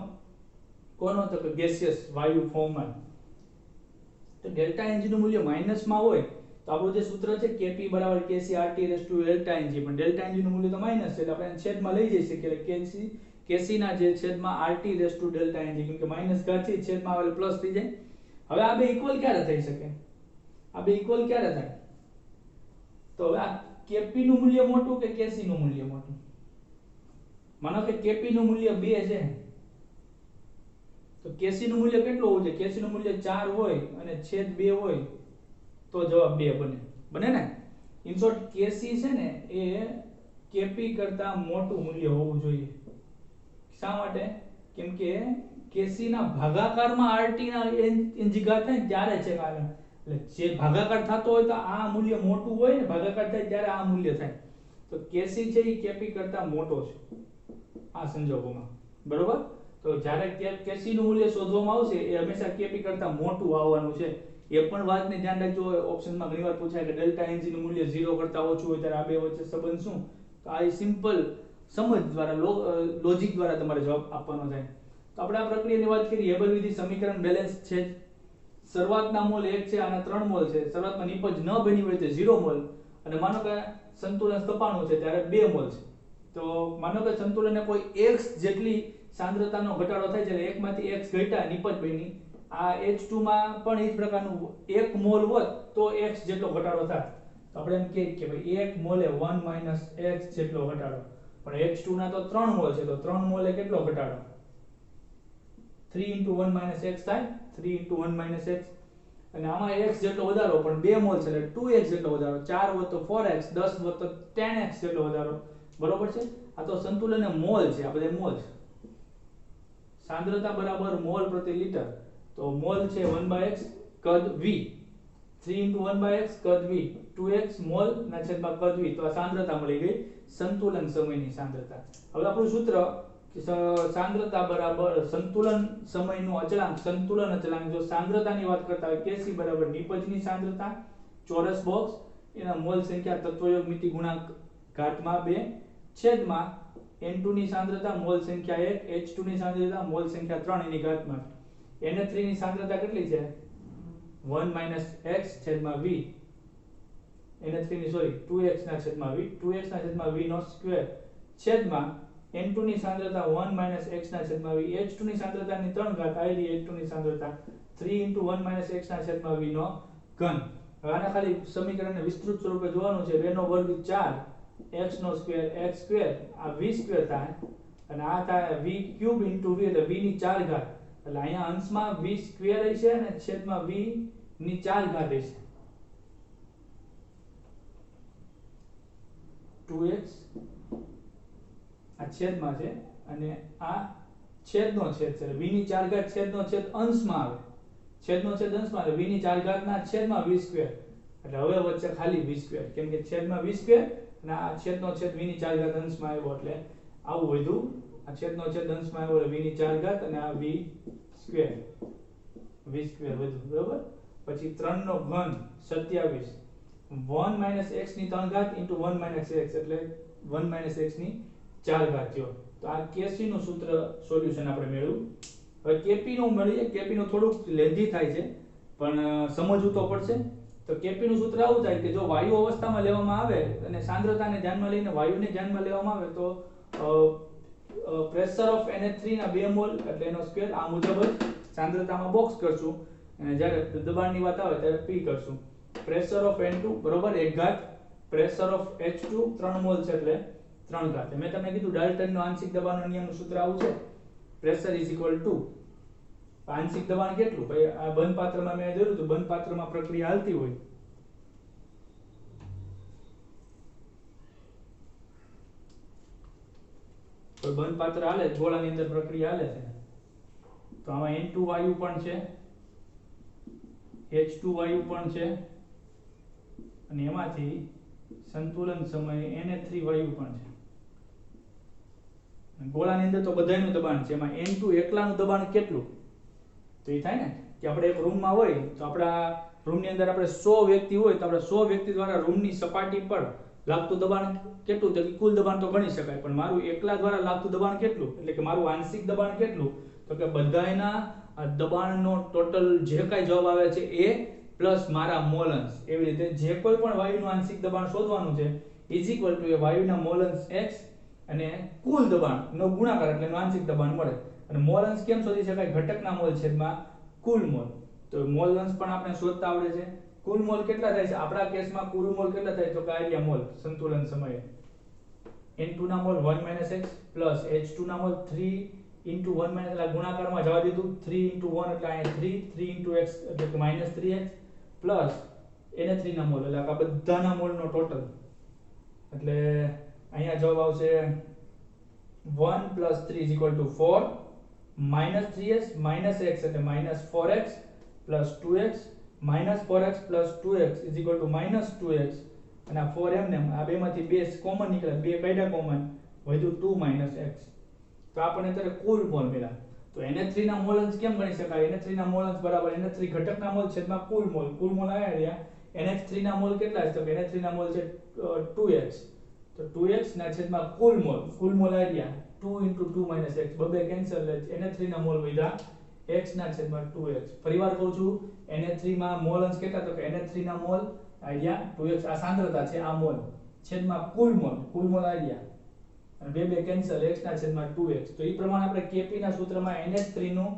કોનો? તો કે ગેસિયસ વાયુ ફોર્મમાં. તો ડેલ્ટા Ng નું મૂલ્ય માઈનસ માં હોય તો આપણું જે સૂત્ર છે Kp = Kc RT ∆Ng, પણ ડેલ્ટા Ng નું મૂલ્ય તો માઈનસ છે એટલે આપણે છેદમાં લઈ જઈ શકીએ, એટલે Kc ના જે છેદમાં RT ∆Ng, કેમ કે માઈનસ ઘાત છે છેદમાં આવે એટલે પ્લસ થઈ જાય. હવે આ બે ઇક્વલ ક્યારે થઈ શકે? આ બે ઇક્વલ ક્યારે થાય? તો હવે આ Kp નું મૂલ્ય મોટું કે Kc નું મૂલ્ય મોટું? માનો કે Kp નું મૂલ્ય 2 છે તો Kc નું મૂલ્ય કેટલું હોવું જોઈએ? Kc નું મૂલ્ય 4 હોય અને છેદ 2 હોય તો જવાબ 2 બને. બને ને? ઇન શોર્ટ Kc છે ને એ Kp કરતા મોટું મૂલ્ય હોવું જોઈએ. શા માટે? કેમ કે Kc ના ભાગાકારમાં RT ના Ng ઘાત થાય ત્યારે છે કારણ, એટલે જે ભાગાકાર થતો હોય તો આ મૂલ્ય મોટું હોય ને, ભાગાકાર થાય ત્યારે આ મૂલ્ય થાય. તો Kc છે એ Kp કરતા મોટો છે આ સંજોગોમાં. બરોબર? તો જ્યારે Kc નું મૂલ્ય શોધવામાં આવશે એ હંમેશા Kp કરતા મોટું આવવાનું છે. એ પણ વાતને ધ્યાન રાખજો. ઓપ્શનમાં ઘણીવાર પૂછાય કે ડેલ્ટા Ng નું મૂલ્ય 0 કરતા ઓછું હોય ત્યારે આ બે વચ્ચે સંબંધ શું? તો આ સિમ્પલ સમજ દ્વારા, લોજિક દ્વારા તમારે જવાબ આપવાનો થાય. તો આપણે આ પ્રક્રિયાની વાત કરી. હેબર વિધિ સમીકરણ બેલેન્સ છે. શરૂઆતના મોલ 1 છે અને 3 મોલ છે. શરૂઆતમાં નિપજ ન બની હોય તો 0 મોલ, અને માનો કે સંતુલન તપાણું છે ત્યારે 2 મોલ છે. તો માનો કે સંતુલનને કોઈ x જેટલી સાંદ્રતાનો ઘટાડો થાય છે, એટલે 1 માંથી x ઘટ્યા નિપજ બની, આ H2 માં પણ એ જ પ્રકારનું 1 મોલ હોત તો x જેટલો ઘટાડો થાય. તો આપણે એમ કહીએ કે ભાઈ 1 મોલે 1 - x જેટલો ઘટાડો, પણ H2 ના તો 3 મોલ છે તો 3 મોલે કેટલો ઘટાડો? 3 * 1 - x થાય, 3 * 1 - x, અને આમાં x જેટલો વધારો, પણ 2 મોલ છે એટલે 2x જેટલો વધારો, 4 હોત તો 4x, 10 હોત તો 10x જેટલો વધારો. બરોબર છે? આ તો સંતુલન મોલ છે, આ બધા મોલ છે. સાંદ્રતા બરાબર મોલ પ્રતિ લિટર, તો મોલ છે 1/x કદ v, 3 * 1/x કદ v, 2x મોલ ના છેદમાં કદ v. તો આ સાંદ્રતા મળી ગઈ, સંતુલન સમયની સાંદ્રતા. હવે આપણું સૂત્ર સાંદ્રતા બરાબર સંતુલન સમયનું અચળાંક, સંતુલન અચળાંક. જો સાંદ્રતાની વાત કરતા હોય Kc બરાબર નિપજની સાંદ્રતા ચોરસ બોક્સ, એના મોલ સંખ્યા તત્વયોગ મિતિ ગુણાંક ઘાતમાં 2 છેદમાં N2 ની સાંદ્રતા મોલ સંખ્યા 1, H2 ની સાંદ્રતા મોલ સંખ્યા 3 એની ઘાતમાં. Na3 ની સાંદ્રતા કેટલી છે? 1 - x છેદમાં v. Na3 ની સોરી 2x ના છેદમાં v, 2x ના છેદમાં v નો સ્ક્વેર છેદમાં N2 ની સાંદ્રતા 1 - x ના છેદમાં v, H2 ની સાંદ્રતાની 3 ઘાત આવી, H2 ની સાંદ્રતા 3 * 1 - x ના છેદમાં v નો ઘન. હવે આના ખાલી સમીકરણને વિસ્તૃત સ્વરૂપે જોવાનું છે. 2 નો વર્ગ 4, x નો સ્ક્વેર x સ્ક્વેર, આ v સ્ક્વેર થાય, અને આ થાય v ક્યુબ * v, એટલે v ની 4 ઘાત. એટલે અહીંયા અંશમાં v સ્ક્વેર હશે અને છેદમાં v ની 4 ઘાત હશે. 2x આ છેદમાં છે અને આ છેદનો છેદ છે, v ની 4 ઘાત છેદનો છેદ અંશમાં આવે, છેદનો છેદ અંશમાં આવે, v ની 4 ઘાત ના છેદમાં v સ્ક્વેર, એટલે હવે વચ્ચે ખાલી v સ્ક્વેર, કેમ કે છેદમાં v સ્ક્વેર અને આ છેદનો છેદ v ની 4 ઘાત અંશમાં આવ્યો, એટલે આવું વધ્યું. આ છેદનો છેદ અંશમાં આવ્યો એટલે v ની 4 ઘાત અને આ v સ્ક્વેર વધ્યું. બરોબર? પછી 3 નો ઘન 27, 1 - x ની 3 ઘાત * 1 - x, એટલે 1 - x ની 4 ઘાત થયો. તો આ Kc નું સૂત્ર સોલ્યુશન આપણે મેળવ્યું. હવે Kp નું મળીએ. Kp નું થોડુંક લેન્ધી થાય છે પણ સમજવું તો પડશે. તો Kp નું સૂત્ર આવું થાય કે જો વાયુ અવસ્થામાં લેવામાં આવે અને સાંદ્રતાને ધ્યાનમાં લઈને વાયુને ધ્યાનમાં લેવામાં આવે તો પ્રેશર ઓફ NH3 ના 2 મોલ એટલે એનો સ્ક્વેર આ મુજબ જ સાંદ્રતામાં બોક્સ કરશું અને જ્યારે દબાણની વાત આવે ત્યારે P કરશું. પ્રેશર ઓફ N2 બરોબર 1 ઘાત, પ્રેશર ઓફ H2 3 મોલ છે એટલે 3 ઘાત. મેં તમને કીધું ડાલ્ટનનો આંશિક દબાણનો નિયમનું સૂત્ર આવું છે. પ્રેશર ઇઝ ઇક્વલ ટુ આંશિક દબાણ કેટલું ભાઈ આ બંધ પાત્રમાં મેં જોયું તો બંધ પાત્રમાં પ્રક્રિયા હાલતી હોય તો બંધ પાત્ર હાલે ગોળાની અંદર પ્રક્રિયા હાલે છે તો આમાં N2 વાયુ પણ છે H2 વાયુ પણ છે અને એમાંથી સંતુલન સમયે NH3 વાયુ પણ છે. ગોળાની અંદર તો બધાયનું દબાણ છે એમાં N2 એકલાનું દબાણ કેટલું તો એ થાય ને કે આપણે એક રૂમમાં હોય તો આપણા રૂમની અંદર આપણે 100 વ્યક્તિ હોય તો આપણે 100 વ્યક્તિ દ્વારા રૂમની સપાટી પર લાગતું દબાણ કેટલું તો કુલ દબાણ તો ગણી શકાય પણ મારું એકલા દ્વારા લાગતું દબાણ કેટલું એટલે કે મારું આંશિક દબાણ કેટલું તો કે બધાયના દબાણનો ટોટલ જે કાંઈ જવાબ આવે છે એ પ્લસ મારા મોલ અંશ એવી રીતે જે કોઈ પણ વાયુનું આંશિક દબાણ શોધવાનું છે ઇઝ ઇક્વલ ટુ એ વાયુના મોલ અંશ x અને કુલ દબાણનો ગુણાકાર એટલે એનું આંશિક દબાણ મળે. અને મોલ અંશ કેમ શોધી શકાય ઘટકના મોલ છેદમાં કુલ મોલ. તો મોલ અંશ પણ આપણે શોધતા આવડે છે. કુલ મોલ કેટલા થાય છે આપણા કેસમાં કુલ મોલ કેટલા થાય તો કે આર્યા મોલ સંતુલન સમયે N2 ના મોલ 1 - x પ્લસ H2 ના મોલ 3 * 1 - એટલે ગુણાકારમાં જવા દીધું 3 * 1 એટલે અહીંયા 3 * x એટલે કે -3x પ્લસ NH3 ના મોલ એટલે આ બધાના મોલનો ટોટલ એટલે અહીંયા જવાબ આવશે 1 + 3 = 4 -3s -x એટલે -4x + 2x -4x + 2x = -2x અને આ 4 એમને આ બેમાંથી બે કોમન નીકળે બે કઈડા કોમન વધ્યું 2 - x તો આપણને અત્યારે કુલ મોલ મળ્યા. તો NH3 ના મોલ અંશ કેમ ગણી શકાય NH3 ના મોલ અંશ બરાબર NH3 ઘટકના મોલ છેદમાં કુલ મોલ આવ્યા રહ્યા NH3 ના મોલ કેટલા છે તો NH3 ના મોલ છે 2x તો 2x ના છેદમાં કુલ મોલ આવ્યા 2 * 2 - x બબે કેન્સલ એટલે NH3 ના મોલ વધ્યા x ના છેદમાં 2x. ફરીવાર કહું છું NH3 માં મોલ અંશ કેટલા તો કે NH3 ના મોલ આવ્યા 2x આ સાંદ્રતા છે આ મોલ છેદમાં કુલ મોલ આવ્યા અને બે કેન્સલ x ના છેદમાં 2x. તો એ પ્રમાણે આપણે Kp ના સૂત્રમાં NH3 નું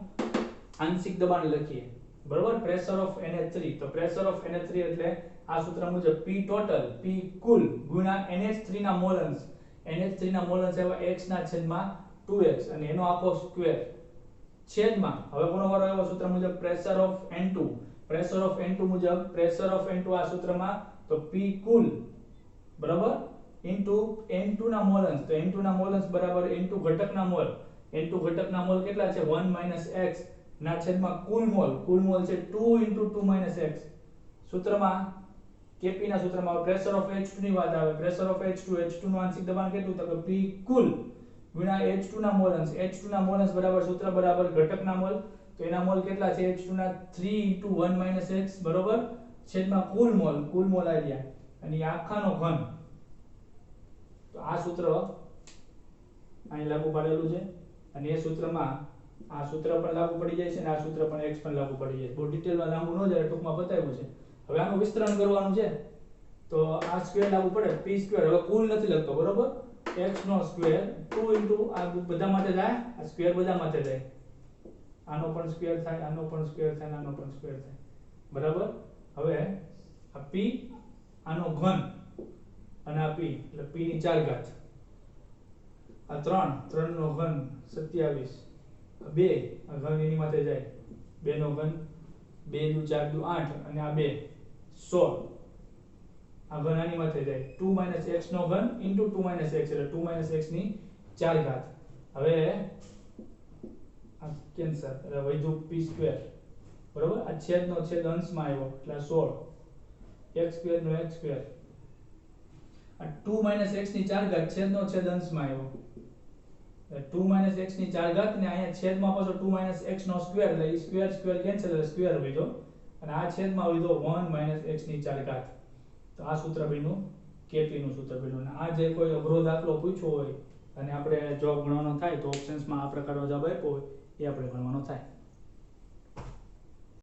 આંશિક દબાણ લખીએ બરોબર પ્રેશર ઓફ NH3 તો પ્રેશર ઓફ NH3 એટલે આ સૂત્ર મુજબ P ટોટલ P કુલ ગુણ્યા NH3 ના મોલ અંશ NH3 ના મોલ અંશ આવ્યા x ના છેદમાં 2x અને એનો આખો સ્ક્વેર છેદમાં હવે કોનો વારો આવ્યો સૂત્ર મુજબ પ્રેશર ઓફ N2 મુજબ પ્રેશર ઓફ N2 આ સૂત્રમાં તો P કુલ બરાબર ઇન્ટુ N2 ના મોલ અંશ તો N2 ના મોલ અંશ બરાબર N2 ઘટકના મોલ કેટલા છે 1 - x ના છેદમાં કુલ મોલ છે 2 * 2 - x સૂત્રમાં Kp ના સૂત્રમાં પ્રેશર ઓફ H2 ની વાત આવે પ્રેશર ઓફ H2 નું આંશિક દબાણ કેટલું તો કે P કુલ ગુણ્યા H2 ના મોલ અંશ બરાબર સૂત્ર બરાબર ઘટકના મોલ તો એના મોલ કેટલા છે H2 ના 3 * 1 - x બરોબર છેદમાં કુલ મોલ આવ્યા અને આખાનો ઘન તો આ સૂત્ર અહીં લાગુ પાડેલું છે અને એ સૂત્રમાં આ સૂત્ર પણ લાગુ પડી જાય છે અને આ સૂત્ર પણ x પણ લાગુ પડી જાય છે. બહુ ડિટેલમાં લાંબુ ન જાય ટૂંકમાં બતાવ્યું છે. હવે આનું વિસ્તરણ કરવાનું છે તો આ સ્ક્વેર લાગુ પડે p² હવે કુલ નથી લખતો બરોબર x નો સ્ક્વેર 2 * આ બધા માટે જાય આ સ્ક્વેર બધા માટે જાય આનો પણ સ્ક્વેર થાય આનો પણ સ્ક્વેર થાય આનો પણ સ્ક્વેર થાય બરાબર. હવે આ p આનો ઘન અને આ p એટલે p ની 4 ઘાત આ 3 નો ઘન 27 આ 2 આ ઘન એની માટે જાય 2 નો ઘન 2 * 4 = 8 અને આ 2 16 આ ઘન આની માટે જાય 2 - x નો ઘન * 2 - x એટલે 2 - x ની 4 ઘાત. હવે આ કેન્સલ એટલે વધ્યું p² બરોબર આ છેદનો છેદ અંશમાં આવ્યો એટલે 16 x² નો x² આ 2 - x ની 4 ઘાત છેદનો છેદ અંશમાં આવ્યો એટલે 2 - x ની 4 ઘાત ને અહીંયા છેદમાં પાછો 2 - x નો સ્ક્વેર એટલે ઈ સ્ક્વેર કેન્સલ એટલે સ્ક્વેર વધ્યો અને આ છેદમાં વધ્યો 1 - x ની 4 ઘાત. તો આ સૂત્ર બન્યું Kp નું સૂત્ર બન્યું અને આ જે કોઈ અઘરો દાખલો પૂછ્યો હોય અને આપણે જવાબ ગણવાનો થાય તો ઓપ્શન્સમાં આ પ્રકારનો જવાબ આપ્યો હોય એ આપણે ગણવાનો થાય.